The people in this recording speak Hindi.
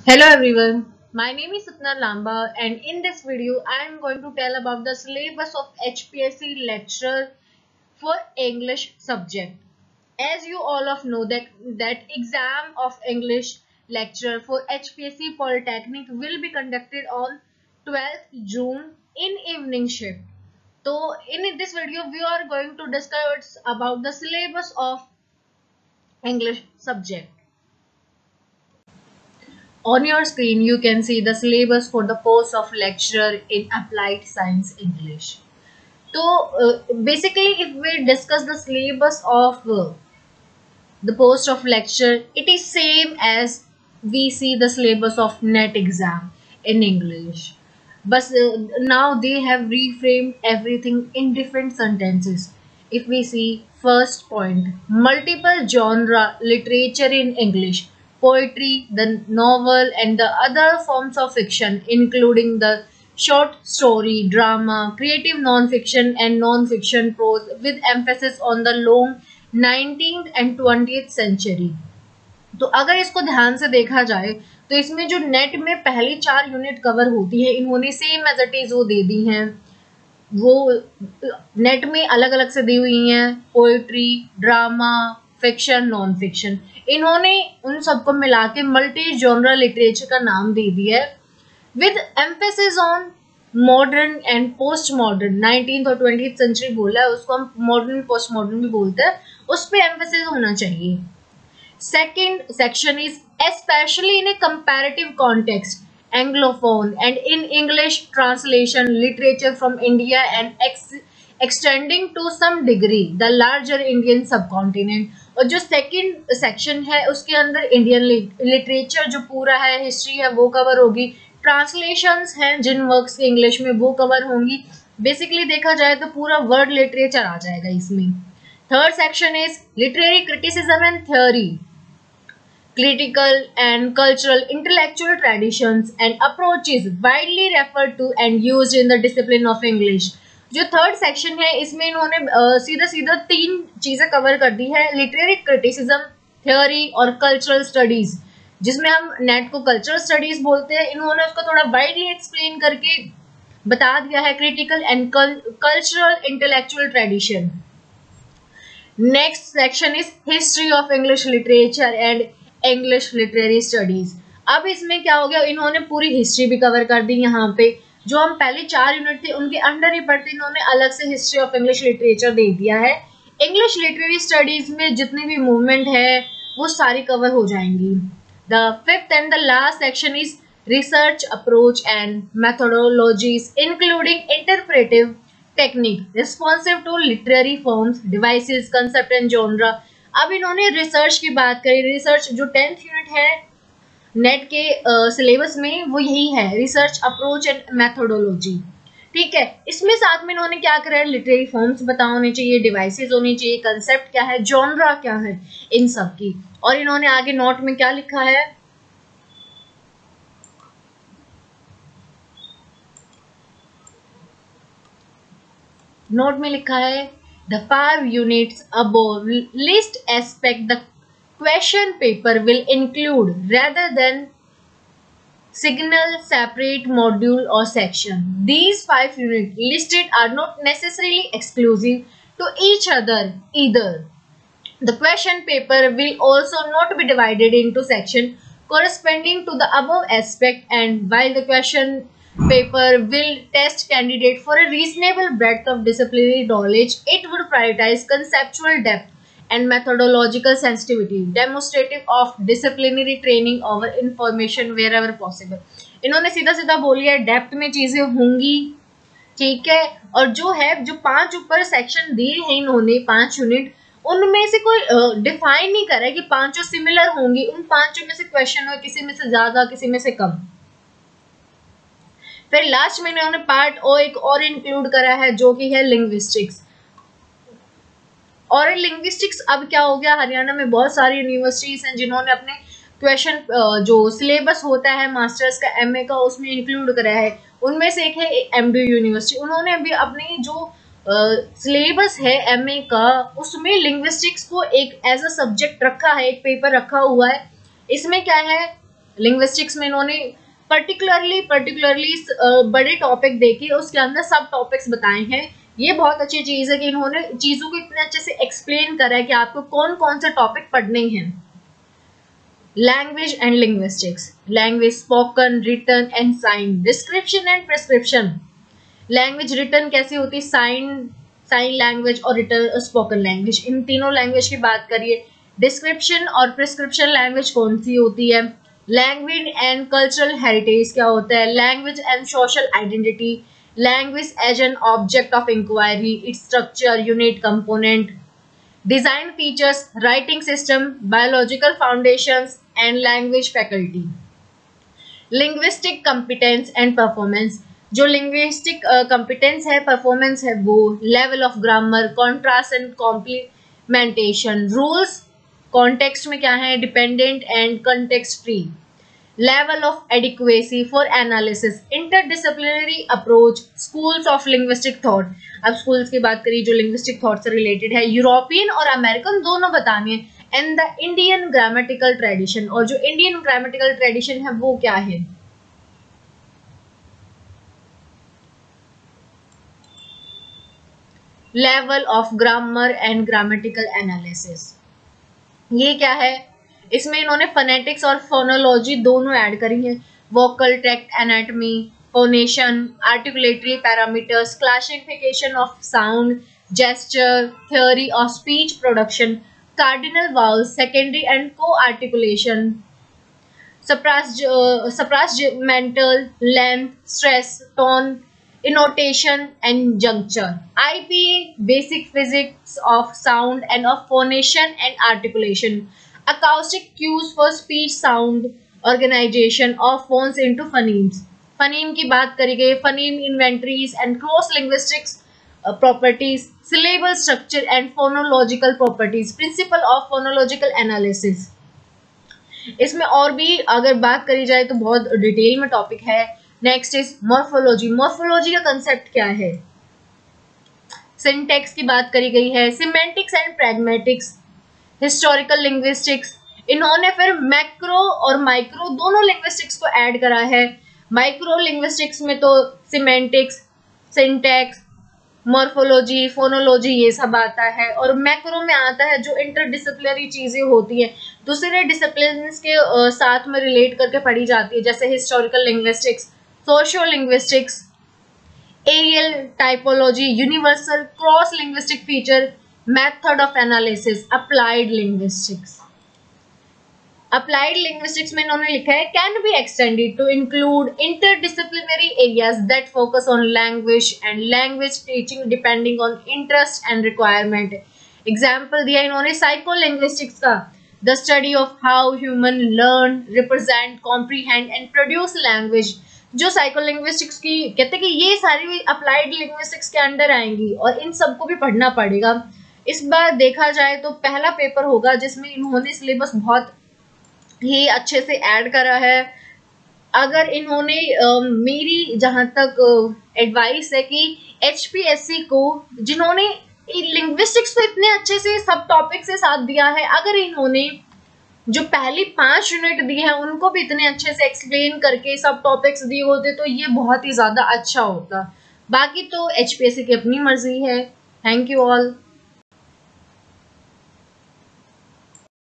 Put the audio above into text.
Hello everyone, my name is Satna Lamba and in this video I am going to tell about the syllabus of HPSC lecturer for English subject. As you all of know that exam of English lecturer for HPSC Polytechnic will be conducted on 12th June in evening shift. So in this video we are going to discuss about the syllabus of English subject. On your screen, you can see the syllabus for the post of lecturer in Applied Science English. So, basically, if we discuss the syllabus of the post of lecturer, it is same as we see the syllabus of NET exam in English. But now they have reframed everything in different sentences. If we see first point, multiple genre literature in English, poetry, the novel and the other forms of fiction including the short story, drama, creative non-fiction and non-fiction prose with emphasis on the long 19th and 20th century. तो अगर इसको ध्यान से देखा जाए तो इसमें जो नेट में पहली 4 यूनिट कवर होती है इन्होंने सेम एज इट इज वो दे दी हैं, वो नेट में अलग अलग से दी हुई हैं, poetry, drama, fiction, non fiction. इन्होंने उन सबको मिला के मल्टी जॉनर लिटरेचर का नाम दे दिया है with emphasis on modern and post modern. 19th और 20th सेंचुरी बोला है, उसको हम मॉडर्न पोस्ट मॉडर्न भी बोलते हैं, उस पर एम्फेसिस होना चाहिए। Second section is especially in a comparative context anglophone and in English translation literature from India and extending to some degree the larger Indian subcontinent. और जो सेकेंड सेक्शन है उसके अंदर इंडियन लिटरेचर जो पूरा है, हिस्ट्री है, वो कवर होगी, ट्रांसलेशंस हैं जिन वर्क्स के इंग्लिश में वो कवर होंगी। बेसिकली देखा जाए तो पूरा वर्ड लिटरेचर आ जाएगा इसमें। Third section is literary criticism and theory, critical and cultural intellectual traditions and approaches widely referred to and used in the discipline of English। जो थर्ड सेक्शन है इसमें इन्होंने सीधा सीधा 3 चीजें कवर कर दी है, लिटरेरी क्रिटिसिज्म, थ्योरी और कल्चरल स्टडीज, जिसमें हम नेट को कल्चरल स्टडीज बोलते हैं, इन्होंने उसको थोड़ा वाइडली एक्सप्लेन करके बता दिया है, critical and cultural intellectual tradition. Next section is history of English literature and English literary studies. अब इसमें क्या हो गया, इन्होंने पूरी हिस्ट्री भी कवर कर दी। यहाँ पे जो हम पहले 4 यूनिट थे उनके अंडर ही पढ़ते, इन्होंने अलग से हिस्ट्री ऑफ इंग्लिश लिटरेचर दे दिया है। इंग्लिश लिटरेरी स्टडीज में जितनी भी मूवमेंट है वो सारी कवर हो जाएंगी। The fifth and the last section is research approach and methodologies including interpretive technique responsive to literary forms, devices, concept and genre. अब इन्होंने रिसर्च की बात करी। रिसर्च जो 10th यूनिट है नेट के सिलेबस में वो यही है, रिसर्च अप्रोच एंड मेथोडोलॉजी। ठीक है, इसमें साथ में इन्होंने क्या करा है, लिटरेरी फॉर्म्स पता होने चाहिए, डिवाइसेस होनी चाहिए, कंसेप्ट क्या है, जॉनरा क्या है, इन सब की। और इन्होंने आगे नोट में क्या लिखा है, नोट में लिखा है the 5 units above list aspect the question paper will include rather than signal separate module or section. These 5 units listed are not necessarily exclusive to each other either. The question paper will also not be divided into sections corresponding to the above aspect, and while the question paper will test candidate for a reasonable breadth of disciplinary knowledge, it would prioritize conceptual depth and methodological sensitivity, demonstrative of disciplinary training over information wherever possible। इन्होंने सीधा सीधा बोली है डेप्थ में चीजें होंगी, ठीक है। और जो है जो 5 ऊपर सेक्शन दिए हैं इन्होंने 5 यूनिट, उनमें से कोई डिफाइन नहीं करा है कि 5 सिमिलर होंगी, उन 5 में से क्वेश्चन हो, किसी में से ज्यादा किसी में से कम। फिर लास्ट में इन्होंने पार्ट ओ एक और इंक्लूड करा है जो कि है लिंग्विस्टिक्स। और लिंग्विस्टिक्स अब क्या हो गया, हरियाणा में बहुत सारी यूनिवर्सिटीज हैं जिन्होंने अपने क्वेश्चन जो सिलेबस होता है मास्टर्स का, एमए का, उसमें इंक्लूड करा है। उनमें से एक है एमडी यूनिवर्सिटी, उन्होंने भी अपनी जो सिलेबस है एमए का उसमें लिंग्विस्टिक्स को एक एज अ सब्जेक्ट रखा है, एक पेपर रखा हुआ है। इसमें क्या है, लिंग्विस्टिक्स में इन्होंने पर्टिकुलरली बड़े टॉपिक देके उसके अंदर सब टॉपिक्स बताए हैं। ये बहुत अच्छी चीज है कि इन्होंने चीजों को इतने अच्छे से एक्सप्लेन करा है कि आपको कौन कौन से टॉपिक पढ़ने हैं। Language and linguistics, language spoken, written and sign, description and prescription. Language written कैसी होती है, साइन लैंग्वेज और रिटन स्पोकन लैंग्वेज, इन तीनों लैंग्वेज की बात करिए। डिस्क्रिप्शन और प्रिस्क्रिप्शन लैंग्वेज कौन सी होती है। लैंग्वेज एंड कल्चरल हेरिटेज क्या होता है। Language and social identity, language as an object of inquiry, its structure, unit, component, design features, writing system, biological foundations and language faculty. Linguistic competence and performance, जो लिंग्विस्टिक कंपिटेंस है, परफॉर्मेंस है, वो level of grammar, contrast and complementation, rules context में क्या है, dependent and context free, level of adequacy for analysis, interdisciplinary approach, schools of linguistic thought. अब स्कूल्स की बात करिए जो लिंग्विस्टिक थॉट से रिलेटेड है, यूरोपियन और अमेरिकन दोनों बताने हैं। And the Indian grammatical tradition, और जो इंडियन ग्रामेटिकल ट्रेडिशन है वो क्या है। Level of grammar and grammatical analysis, ये क्या है। इसमें इन्होंने फोनेटिक्स और फोनोलॉजी दोनों ऐड करी है। Vocal tract anatomy, phonation, articulatory parameters, classification of sound, gesture, theory of speech production, cardinal vowels, secondary and coarticulation, suprasegmental, length, stress, tone, intonation and juncture. IPA, basic physics of sound and of phonation and articulation. Acoustic cues for speech sound, organization of phones into phonemes. phoneme की बात करी गई, phoneme inventories and cross linguistics properties, syllable structure and phonological properties, principle of phonological analysis. इसमें और भी अगर बात करी जाए तो बहुत डिटेल में टॉपिक है। Next is morphology. मॉर्फोलॉजी का कंसेप्ट क्या है। सिंटैक्स की बात करी गई है, semantics and pragmatics, historical linguistics. इन्होंने फिर मैक्रो और माइक्रो दोनों लिंग्विस्टिक्स को ऐड करा है। माइक्रो लिंग्विस्टिक्स में तो सिमेंटिक्स, सिंटैक्स, मॉर्फोलॉजी, फोनोलॉजी ये सब आता है, और मैक्रो में आता है जो इंटरडिसिप्लिनरी चीजें होती हैं, दूसरे डिसिप्लिन्स के साथ में रिलेट करके पढ़ी जाती है, जैसे historical linguistics, sociolinguistics, areal typology, universal cross linguistic feature, method of analysis, applied linguistics. Applied linguistics में इन्होंने लिखा है can be extended to include interdisciplinary areas that focus on language and language teaching depending on interest and requirement. Example दिया इन्होंने साइको लिंग्विस्टिक्स का, the study of how human learn, represent, comprehend and produce language. जो साइकोलिंग्विस्टिक्स की कहते हैं कि ये सारी अप्लाइड लिंग्विस्टिक्स के अंडर आएंगी और इन सबको भी पढ़ना पड़ेगा। इस बार देखा जाए तो पहला पेपर होगा जिसमें इन्होंने सिलेबस बहुत ही अच्छे से ऐड करा है। अगर इन्होंने मेरी जहाँ तक एडवाइस है कि HPSC को जिन्होंने लिंग्विस्टिक्स को इतने अच्छे से सब टॉपिक से साथ दिया है, अगर इन्होंने जो पहली 5 यूनिट दी है उनको भी इतने अच्छे से एक्सप्लेन करके सब टॉपिक्स दिए होते तो ये बहुत ही ज्यादा अच्छा होता। बाकी तो HPSC की अपनी मर्जी है। Thank you all.